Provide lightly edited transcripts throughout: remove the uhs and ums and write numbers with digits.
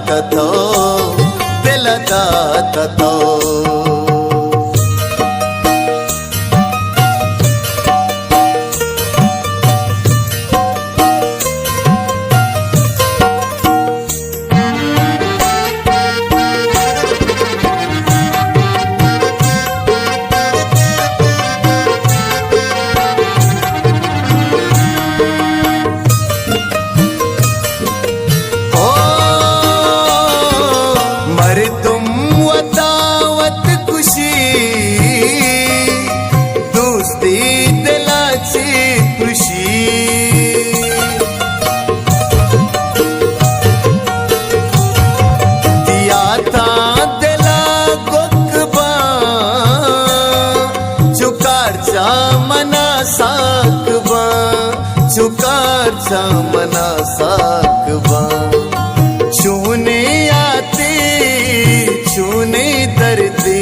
तथो दिल दा तथो चुकारचा मना साकबा छूने आते छूने दर्दे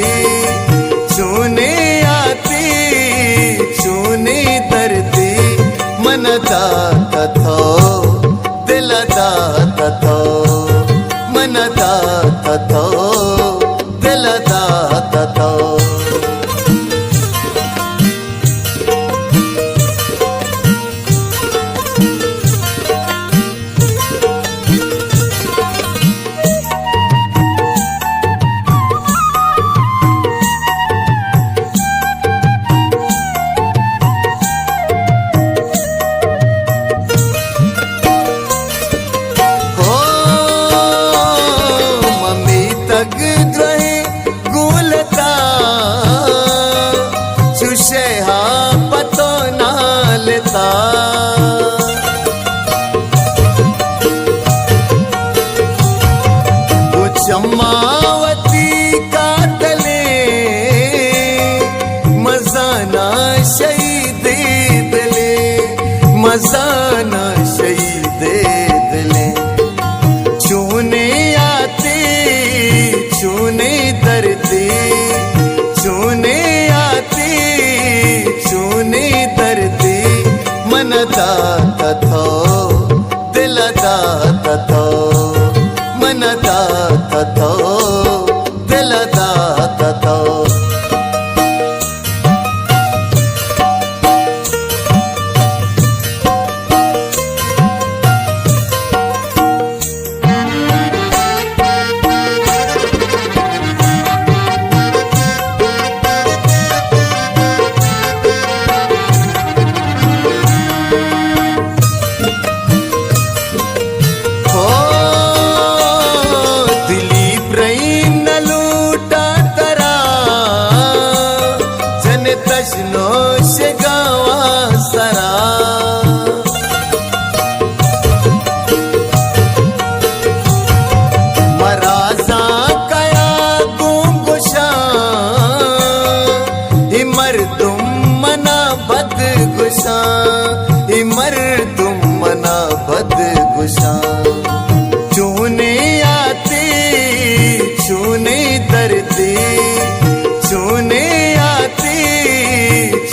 छूने आते छूने दर्दे मन दा तथो दिल दा तथो मन दा तथो दिल दा तथो चमावती का तले मजाना शहीद दिले मजाना शहीद दिले छूने आते छूने दर्दे छूने आते छूने दर्दे मन दा तथो दिल दा तथो मन दा तथो दिल दा तथो तजनो से गावा सरा मराजा कया गुंगुशा इमर तुम मना बद गुशा इमर तुम मना बद गुशा छूने आते छूने दर्दे छूने आते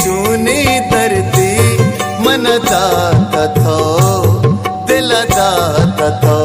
छूने दर्दे मन दा तथो दिल दा तथो